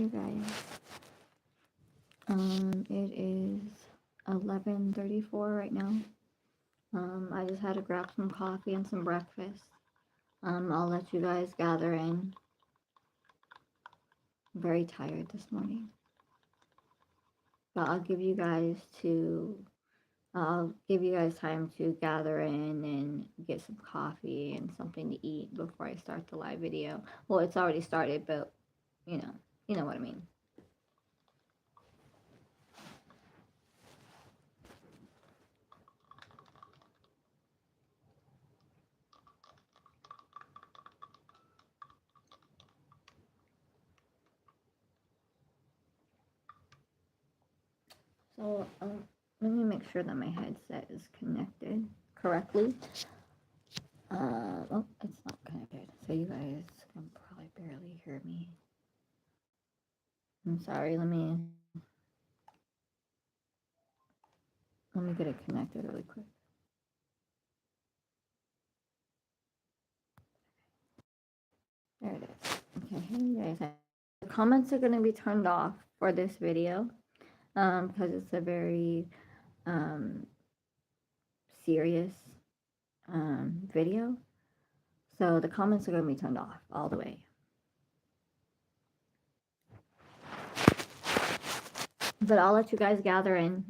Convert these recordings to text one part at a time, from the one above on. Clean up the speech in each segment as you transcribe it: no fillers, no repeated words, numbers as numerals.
you guys. It is 11:34 right now. I just had to grab some coffee and some breakfast. I'll let you guys gather in. I'm very tired this morning. But I'll give you guys time to gather in and get some coffee and something to eat before I start the live video. Well, it's already started, but you know what I mean. So let me make sure that my headset is connected correctly. Oh, it's not connected, so you guys can probably barely hear me. I'm sorry. Let me get it connected really quick. There it is. Okay, hey you guys. The comments are going to be turned off for this video because it's a very serious video. So the comments are going to be turned off all the way. But I'll let you guys gather in.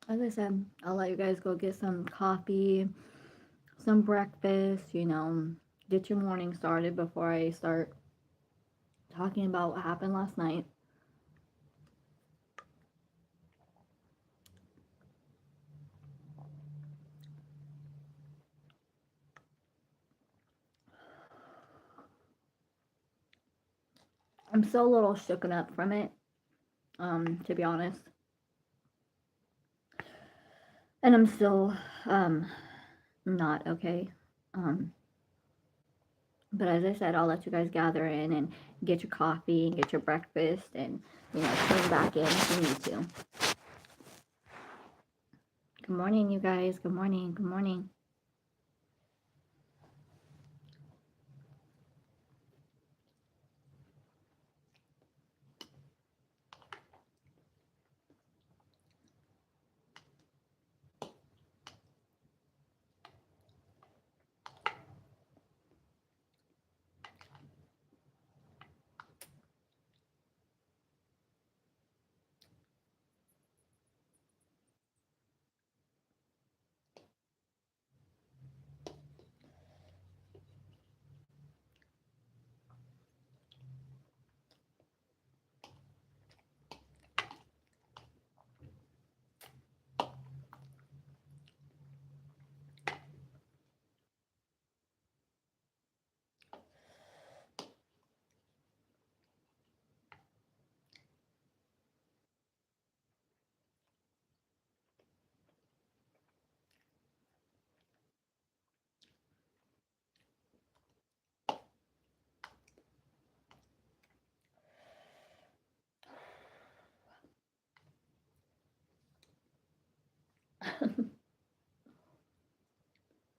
As I said, I'll let you guys go get some coffee, some breakfast, get your morning started before I start talking about what happened last night. I'm still a little shooken up from it, to be honest. And I'm still not okay. But as I said, I'll let you guys gather in and get your coffee and get your breakfast and, turn back in if you need to. Good morning, you guys. Good morning. Good morning.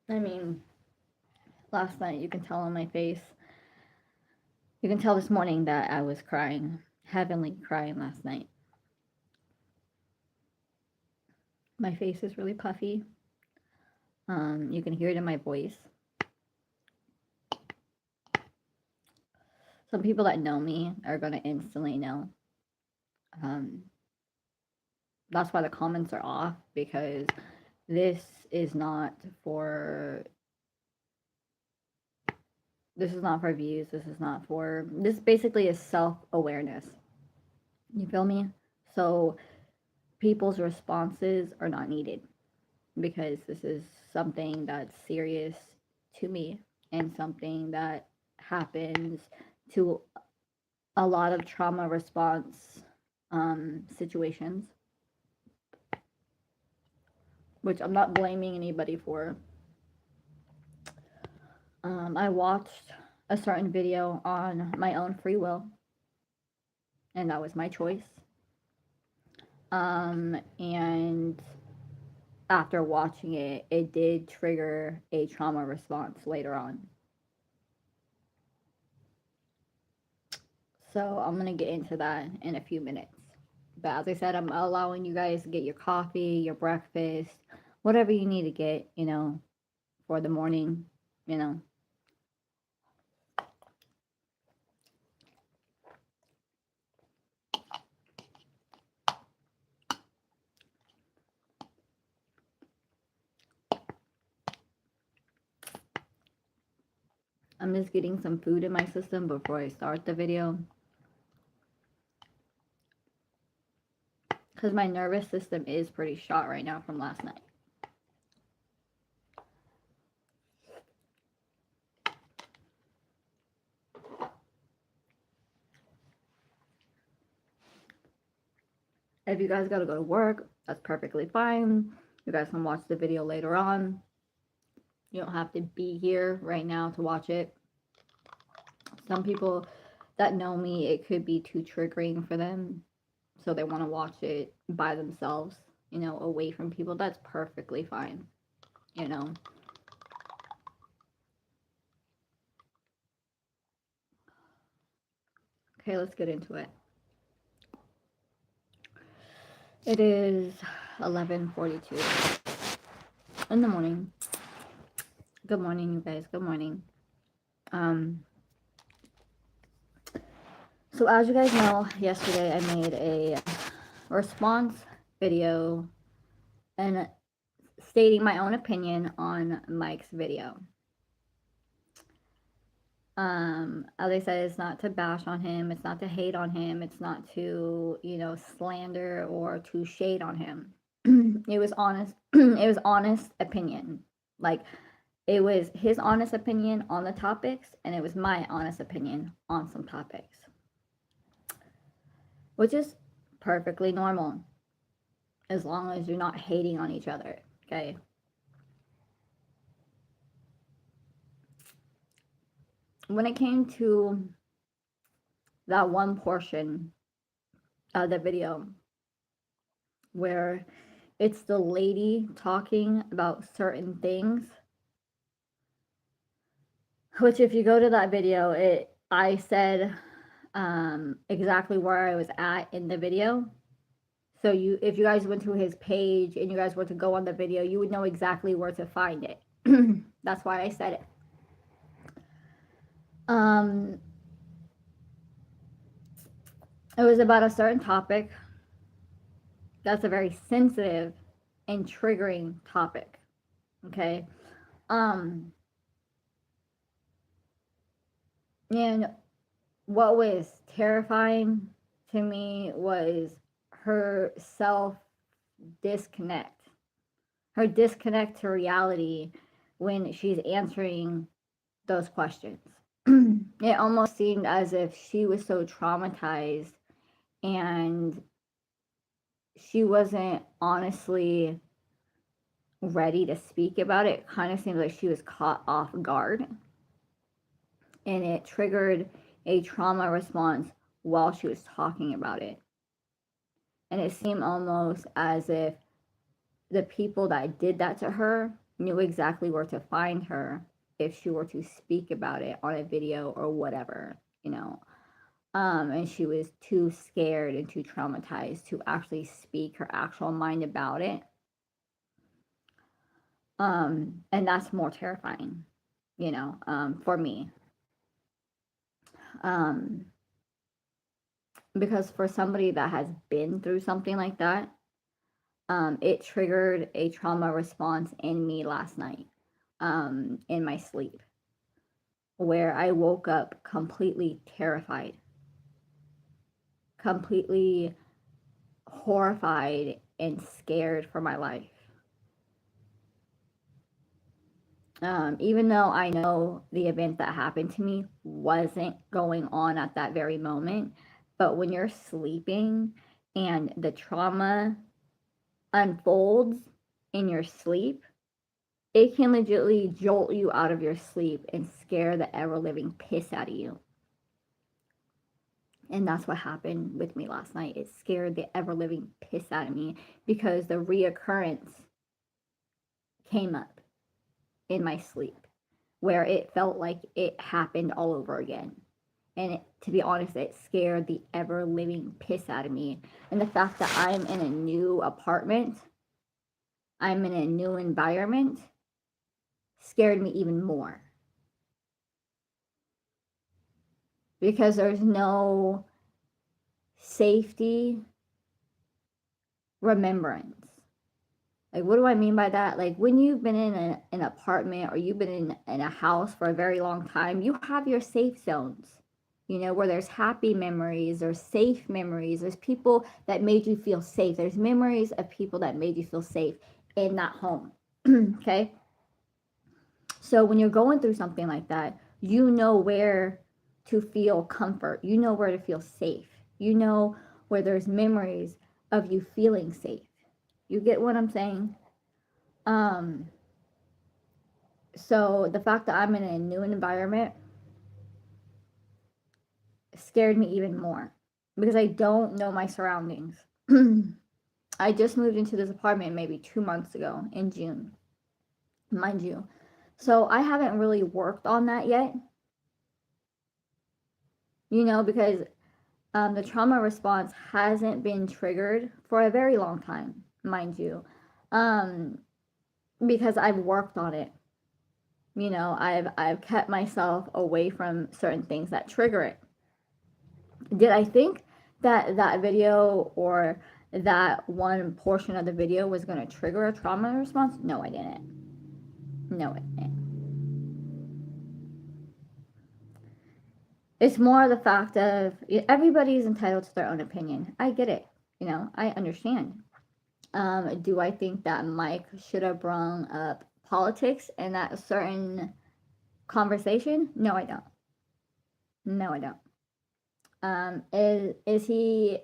I mean, last night. You can tell on my face. You can tell this morning that I was crying, heavenly crying last night. My face is really puffy. You can hear it in my voice. Some people that know me are going to instantly know. That's why the comments are off, because this is not for views. This basically is self-awareness. You feel me? So people's responses are not needed, because this is something that's serious to me and something that happens to a lot of trauma response situations, which I'm not blaming anybody for. I watched a certain video on my own free will, and that was my choice. And after watching it, it did trigger a trauma response later on. So I'm going to get into that in a few minutes. But as I said, I'm allowing you guys to get your coffee, your breakfast, whatever you need to get, for the morning, I'm just getting some food in my system before I start the video, because my nervous system is pretty shot right now from last night. If you guys gotta go to work, that's perfectly fine. You guys can watch the video later on. You don't have to be here right now to watch it. Some people that know me, it could be too triggering for them, so they want to watch it by themselves, away from people. That's perfectly fine, Okay, let's get into it. It is 11:42 in the morning. Good morning, you guys. Good morning. So as you guys know, yesterday I made a response video and stating my own opinion on Mike's video. As I said, it's not to bash on him, it's not to hate on him, it's not to, slander or to shade on him. It was honest. It was honest opinion. Like, it was his honest opinion on the topics, and it was my honest opinion on some topics, which is perfectly normal as long as you're not hating on each other, okay? When it came to that one portion of the video where it's the lady talking about certain things, which if you go to that video, I said exactly where I was at in the video. So if you guys went to his page and you guys were to go on the video, you would know exactly where to find it. That's why I said it. It was about a certain topic that's a very sensitive and triggering topic, okay? And what was terrifying to me was her disconnect to reality when she's answering those questions. It almost seemed as if she was so traumatized and she wasn't honestly ready to speak about it. It kind of seemed like she was caught off guard, and it triggered a trauma response while she was talking about it. And it seemed almost as if the people that did that to her knew exactly where to find her if she were to speak about it on a video or whatever, you know. And she was too scared and too traumatized to actually speak her actual mind about it. And that's more terrifying, you know, for me. Because for somebody that has been through something like that, it triggered a trauma response in me last night, in my sleep, where I woke up completely terrified, completely horrified and scared for my life. Even though I know the event that happened to me wasn't going on at that very moment, but when you're sleeping and the trauma unfolds in your sleep, it can legitimately jolt you out of your sleep and scare the ever-living piss out of you. And that's what happened with me last night. It scared the ever-living piss out of me because the reoccurrence came up in my sleep where it felt like it happened all over again. And to be honest, it scared the ever-living piss out of me. And the fact that I'm in a new apartment, I'm in a new environment, scared me even more. Because there's no safety remembrance. Like, what do I mean by that? Like, when you've been in an apartment or you've been in a house for a very long time, you have your safe zones, you know, where there's happy memories, there's safe memories, there's people that made you feel safe. There's memories of people that made you feel safe in that home. Okay? So when you're going through something like that, you know where to feel comfort. You know where to feel safe. You know where there's memories of you feeling safe. You get what I'm saying? So the fact that I'm in a new environment scared me even more because I don't know my surroundings. I just moved into this apartment maybe 2 months ago in June, mind you. So I haven't really worked on that yet, you know, because the trauma response hasn't been triggered for a very long time, mind you, because I've worked on it. You know, I've kept myself away from certain things that trigger it. Did I think that that video or that one portion of the video was going to trigger a trauma response? No, I didn't. No, I didn't. It's more the fact of everybody's entitled to their own opinion. I get it. You know, I understand. Do I think that Mike should have brought up politics in that certain conversation? No, I don't. No, I don't. Is he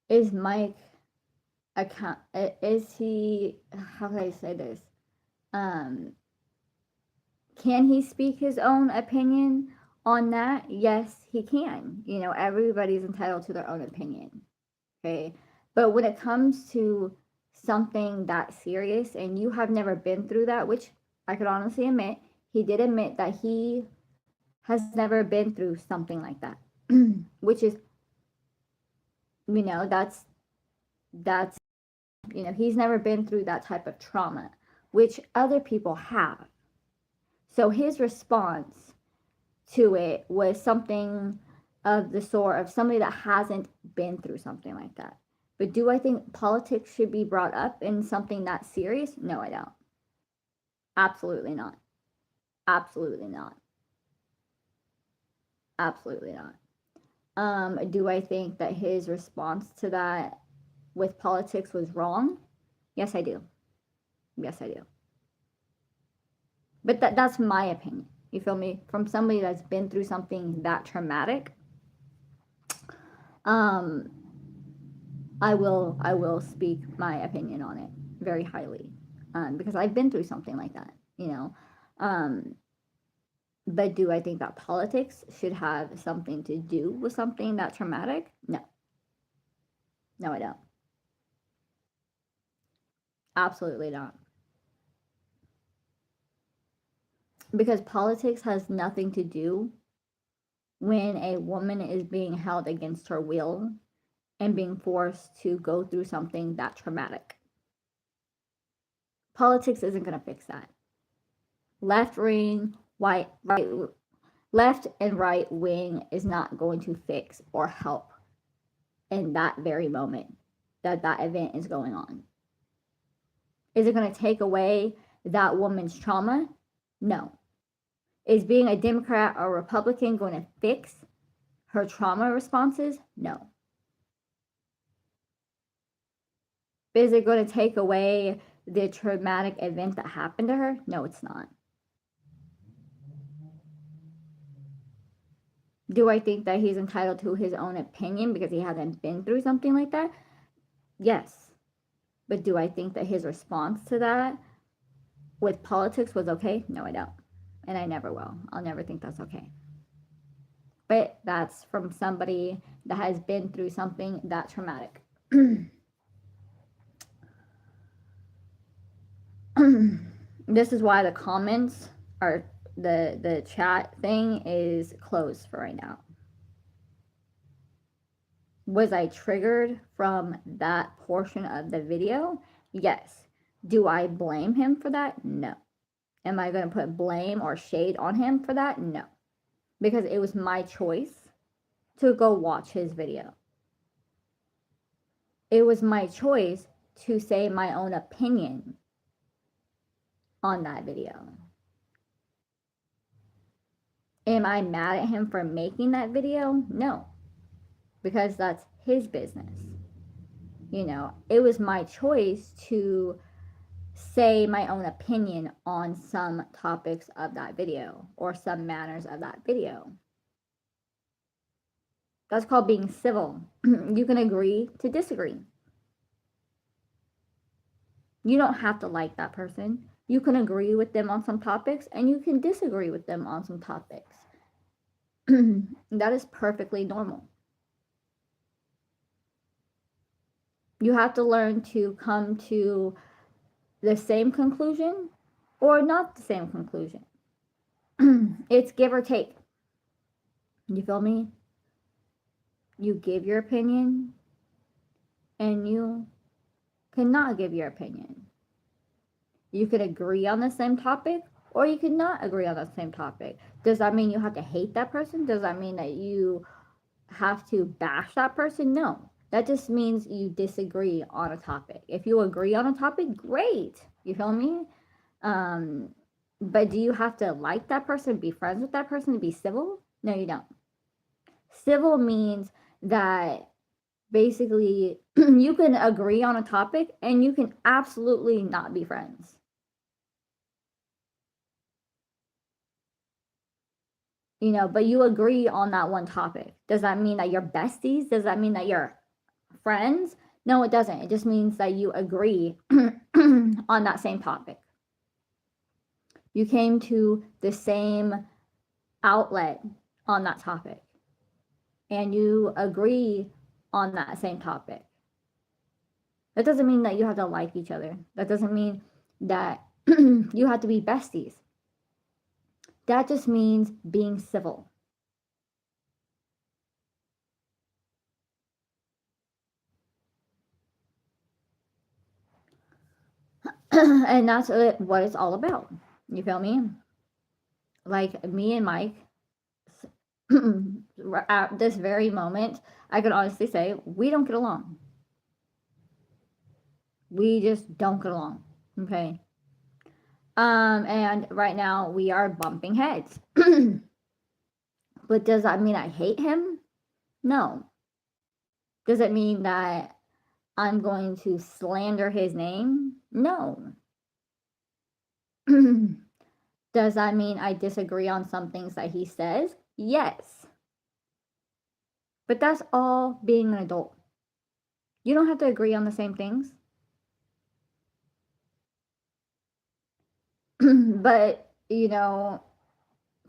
is Mike account is he, how can I say this? Can he speak his own opinion on that? Yes, he can. You know, everybody's entitled to their own opinion. Okay. But when it comes to something that serious and you have never been through that, which I could honestly admit, he did admit that he has never been through something like that, which is, you know, that's, you know, he's never been through that type of trauma, which other people have. So his response to it was something of the sort of somebody that hasn't been through something like that. But do I think politics should be brought up in something that serious? No, I don't. Absolutely not. Absolutely not. Absolutely not. Do I think that his response to that with politics was wrong? Yes, I do. Yes, I do. But that's my opinion. You feel me? From somebody that's been through something that traumatic, I will speak my opinion on it very highly, because I've been through something like that, you know. But do I think that politics should have something to do with something that traumatic? No. No, I don't. Absolutely not. Because politics has nothing to do when a woman is being held against her will and being forced to go through something that traumatic. Politics isn't going to fix that. Left wing, left and right wing is not going to fix or help in that very moment that that event is going on. Is it going to take away that woman's trauma? No. Is being a Democrat or Republican going to fix her trauma responses? No. Is it going to take away the traumatic event that happened to her? No, it's not. Do I think that he's entitled to his own opinion because he hasn't been through something like that? Yes. But do I think that his response to that with politics was okay? No, I don't. And I never will. I'll never think that's okay. But that's from somebody that has been through something that traumatic. This is why the comments are, the chat thing is closed for right now. Was I triggered from that portion of the video? Yes. Do I blame him for that? No. Am I going to put blame or shade on him for that? No. Because it was my choice to go watch his video. It was my choice to say my own opinion on that video. Am I mad at him for making that video? No. Because that's his business. You know, it was my choice to say my own opinion on some topics of that video or some manners of that video. That's called being civil. You can agree to disagree. You don't have to like that person. You can agree with them on some topics and you can disagree with them on some topics. That is perfectly normal. You have to learn to come to the same conclusion or not the same conclusion. It's give or take. You feel me? You give your opinion and you cannot give your opinion. You could agree on the same topic or you could not agree on the same topic. Does that mean you have to hate that person? Does that mean that you have to bash that person? No. That just means you disagree on a topic. If you agree on a topic, great. You feel me? But do you have to like that person, be friends with that person to be civil? No, you don't. Civil means that basically you can agree on a topic and you can absolutely not be friends. You know, but you agree on that one topic. Does that mean that you're besties? Does that mean that you're friends? No, it doesn't. It just means that you agree on that same topic. You came to the same outlet on that topic and you agree on that same topic. That doesn't mean that you have to like each other. That doesn't mean that you have to be besties. That just means being civil. And that's what it's all about. You feel me? Like me and Mike, at this very moment, I could honestly say we don't get along. We just don't get along. Okay. And right now we are bumping heads. But does that mean I hate him? No. Does it mean that I'm going to slander his name? No. Does that mean I disagree on some things that he says? Yes. But that's all being an adult. You don't have to agree on the same things. But, you know,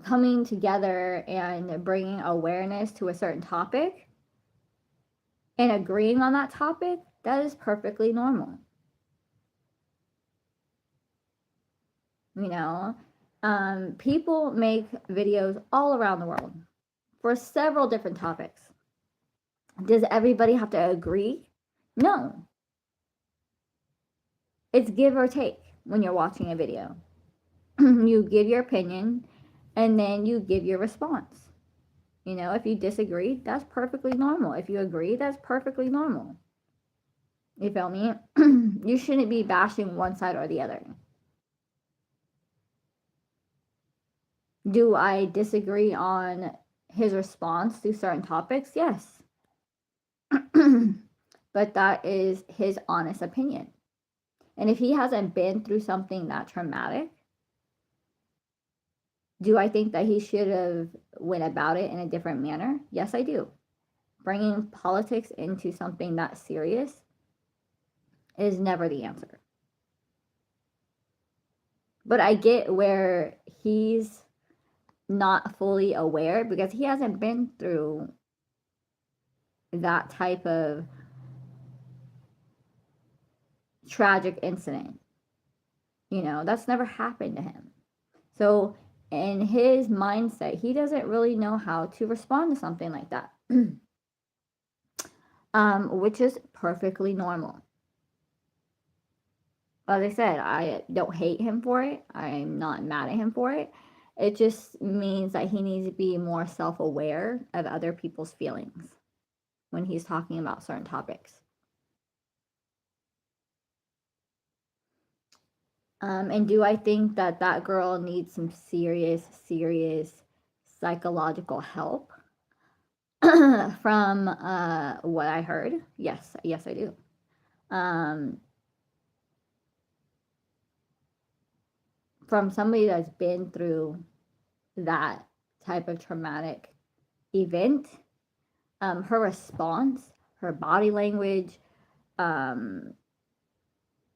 coming together and bringing awareness to a certain topic and agreeing on that topic, that is perfectly normal. You know, People make videos all around the world for several different topics. Does everybody have to agree? No. It's give or take when you're watching a video. You give your opinion and then you give your response. You know, if you disagree, that's perfectly normal. If you agree, that's perfectly normal. You feel me? You shouldn't be bashing one side or the other. Do I disagree on his response to certain topics? Yes. But that is his honest opinion. And if he hasn't been through something that traumatic, do I think that he should have went about it in a different manner? Yes, I do. Bringing politics into something that serious is never the answer. But I get where he's not fully aware because he hasn't been through that type of tragic incident. You know, that's never happened to him. So, in his mindset, he doesn't really know how to respond to something like that, which is perfectly normal. As I said, I don't hate him for it. I'm not mad at him for it. It just means that he needs to be more self aware of other people's feelings when he's talking about certain topics. And do I think that that girl needs some serious psychological help? From what I heard, yes, I do. From somebody that's been through that type of traumatic event, her response, her body language,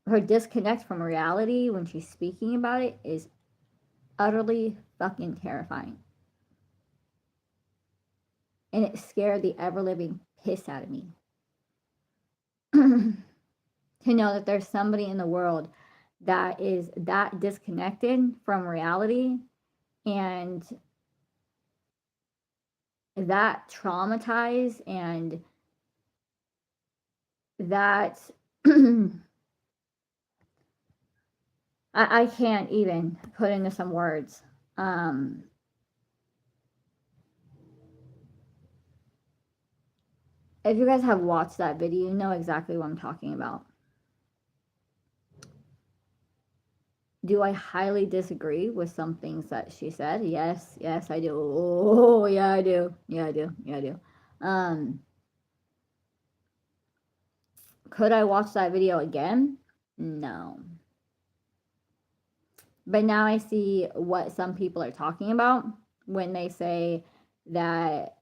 her disconnect from reality when she's speaking about it is utterly fucking terrifying. And it scared the ever living piss out of me. To know that there's somebody in the world that is that disconnected from reality and that traumatized and that I can't even put into some words. If you guys have watched that video, you know exactly what I'm talking about. Do I highly disagree with some things that she said? Yes, I do. Oh, yeah, I do. Yeah, I do. Could I watch that video again? No. But now I see what some people are talking about when they say that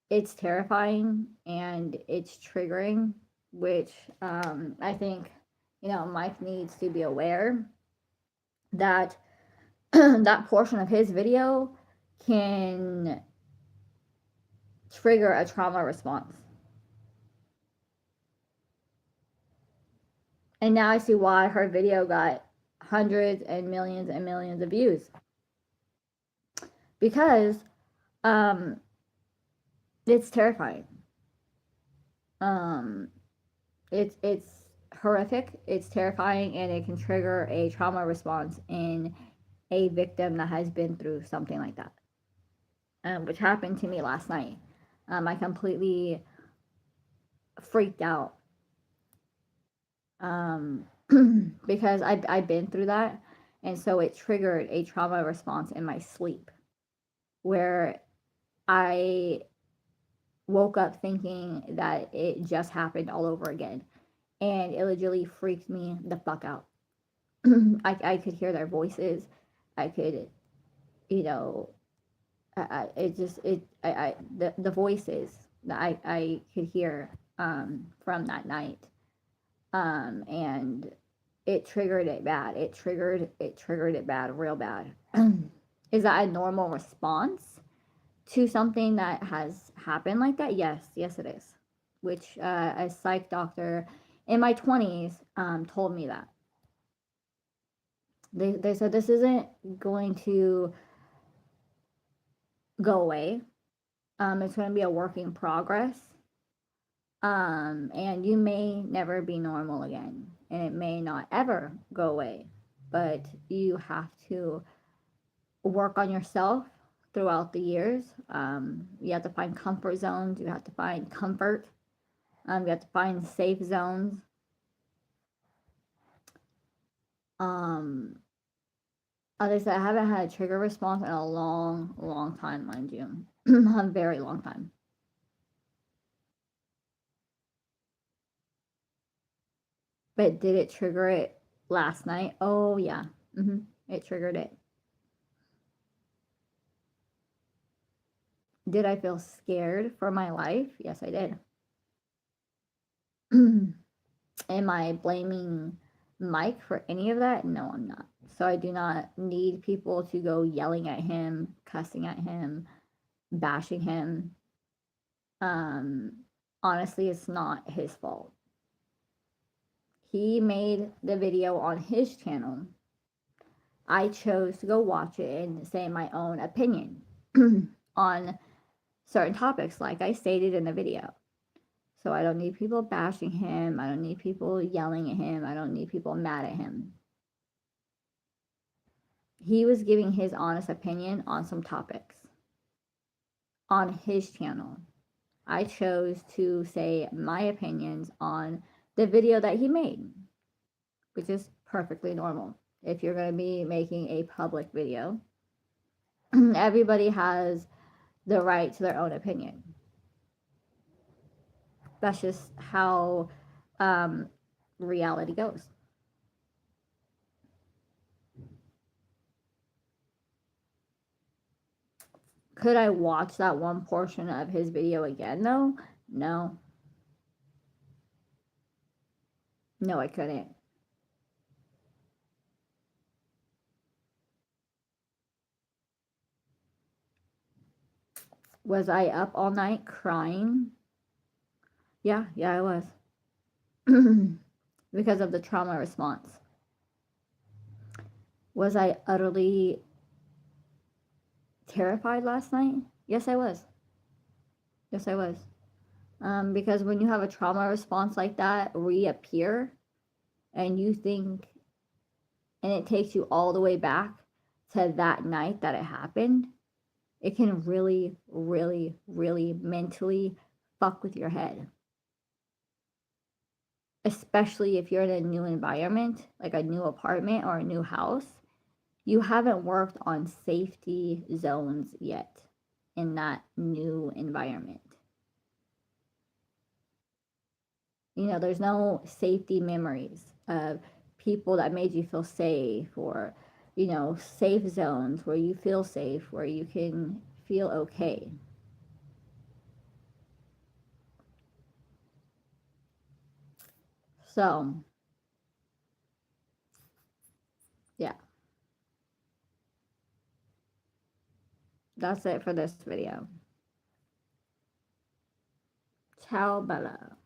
it's terrifying and it's triggering, which I think, you know, Mike needs to be aware that that portion of his video can trigger a trauma response. And now I see why her video got hundreds and millions of views. Because it's terrifying. It's horrific, it's terrifying, and it can trigger a trauma response in a victim that has been through something like that. Which happened to me last night. I completely freaked out because I've been through that, and so it triggered a trauma response in my sleep where I woke up thinking that it just happened all over again, and it literally freaked me the fuck out. I could hear their voices. I could, you know, the voices that I could hear from that night, and it triggered it bad. It triggered it bad, real bad. Is that a normal response to something that has happened like that? Yes, it is. Which a psych doctor in my 20s told me that. They said this isn't going to go away. It's going to be a work in progress. And you may never be normal again, and it may not ever go away, but you have to work on yourself throughout the years. You have to find comfort zones, you have to find comfort, you have to find safe zones. Um, as I said, I haven't had a trigger response in a long, long time, mind you. A very long time. But did it trigger it last night? Oh, yeah. It triggered it. Did I feel scared for my life? Yes, I did. Am I blaming Mike for any of that? No, I'm not. So I do not need people to go yelling at him, cussing at him, bashing him. Um, honestly, it's not his fault. He made the video on his channel. I chose to go watch it and say my own opinion on certain topics, like I stated in the video. So I don't need people bashing him. I don't need people yelling at him. I don't need people mad at him. He was giving his honest opinion on some topics on his channel. I chose to say my opinions on the video that he made, which is perfectly normal. If you're going to be making a public video, everybody has the right to their own opinion. That's just how reality goes. Could I watch that one portion of his video again, though? No. No, I couldn't. Was I up all night crying? Yeah, I was. Because of the trauma response. Was I utterly terrified last night? Yes, I was. Yes, I was. Because when you have a trauma response like that reappear, and you think, and it takes you all the way back to that night that it happened, it can really, really, really mentally fuck with your head. Especially if you're in a new environment, like a new apartment or a new house. You haven't worked on safety zones yet in that new environment. You know, there's no safety memories of people that made you feel safe, or, you know, safe zones where you feel safe, where you can feel okay. So, yeah, that's it for this video. Ciao, Bella.